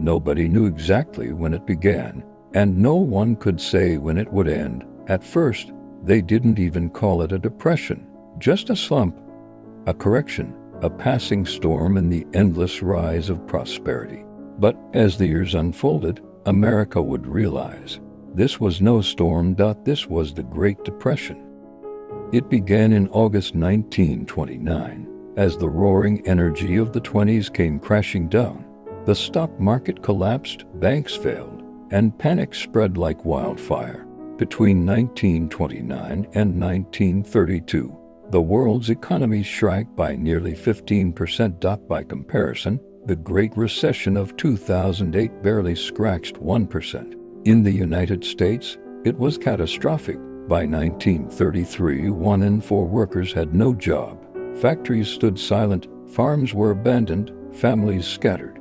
Nobody knew exactly when it began, and no one could say when it would end. At first, they didn't even call it a depression, just a slump, a correction, a passing storm in the endless rise of prosperity. But as the years unfolded, America would realize this was no storm. This was the Great Depression. It began in August 1929, as the roaring energy of the 20s came crashing down. The stock market collapsed, banks failed, and panic spread like wildfire. Between 1929 and 1932, the world's economy shrank by nearly 15%. By comparison, the Great Recession of 2008 barely scratched 1%. In the United States, it was catastrophic. By 1933, 1 in 4 workers had no job. Factories stood silent, farms were abandoned, families scattered.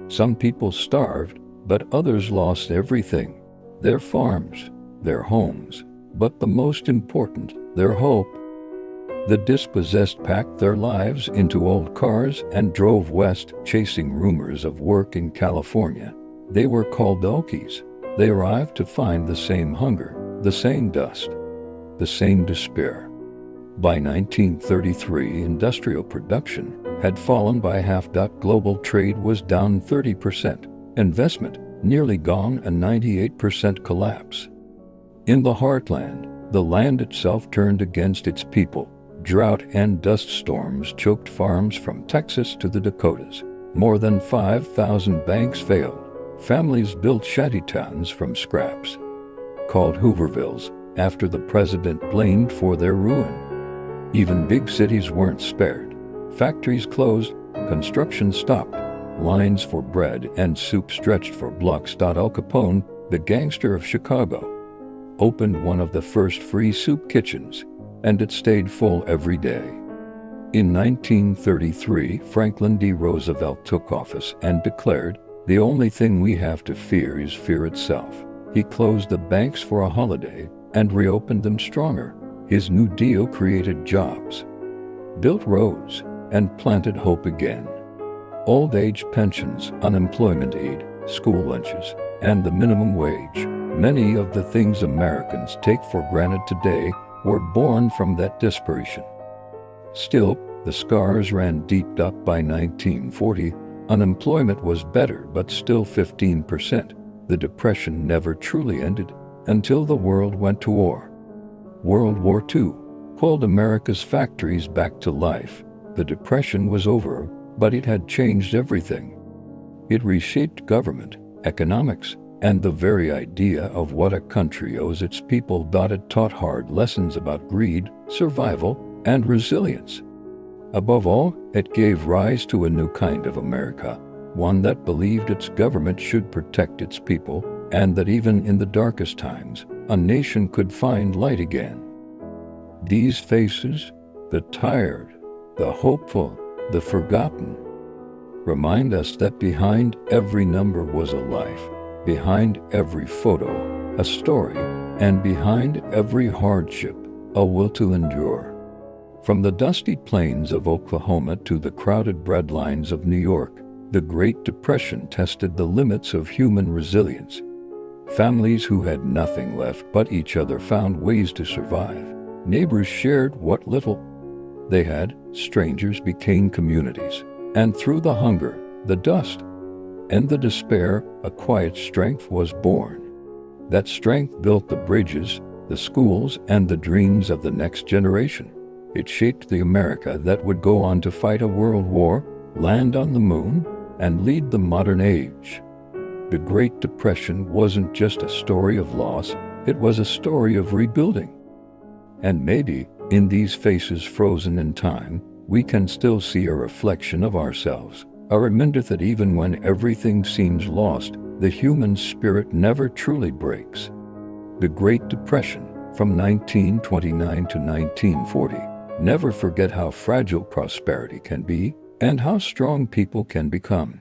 Some people starved, but others lost everything: their farms, their homes, but the most important, their hope. The dispossessed packed their lives into old cars and drove west, chasing rumors of work in California. They were called Okies. They arrived to find the same hunger, the same dust, the same despair. By 1933, industrial production had fallen by half. Global trade was down 30%. Investment nearly gone, a 98% collapse. In the heartland, the land itself turned against its people. Drought and dust storms choked farms from Texas to the Dakotas. More than 5,000 banks failed. Families built shantytowns from scraps, called Hoovervilles, after the president blamed for their ruin. Even big cities weren't spared. Factories closed, construction stopped, lines for bread and soup stretched for blocks. Al Capone, the gangster of Chicago, opened one of the first free soup kitchens, and it stayed full every day. In 1933, Franklin D. Roosevelt took office and declared, "The only thing we have to fear is fear itself." He closed the banks for a holiday and reopened them stronger. His New Deal created jobs, built roads, and planted hope again. Old age pensions, unemployment aid, school lunches, and the minimum wage, many of the things Americans take for granted today, were born from that desperation. Still, the scars ran deep. By 1940, unemployment was better, but still 15%. The Depression never truly ended until the world went to war. World War II pulled America's factories back to life. The Depression was over, but it had changed everything. It reshaped government, economics, and the very idea of what a country owes its people. It taught hard lessons about greed, survival, and resilience. Above all, it gave rise to a new kind of America, one that believed its government should protect its people, and that even in the darkest times, a nation could find light again. These faces, the tired, the hopeful, the forgotten, remind us that behind every number was a life, behind every photo, a story, and behind every hardship, a will to endure. From the dusty plains of Oklahoma to the crowded breadlines of New York, the Great Depression tested the limits of human resilience. Families who had nothing left but each other found ways to survive. Neighbors shared what little they had. Strangers became communities. And through the hunger, the dust, and the despair, a quiet strength was born. That strength built the bridges, the schools, and the dreams of the next generation. It shaped the America that would go on to fight a world war, land on the moon, and lead the modern age. The Great Depression wasn't just a story of loss, it was a story of rebuilding. And maybe, in these faces frozen in time, we can still see a reflection of ourselves, a reminder that even when everything seems lost, the human spirit never truly breaks. The Great Depression, from 1929 to 1940, never forget how fragile prosperity can be and how strong people can become.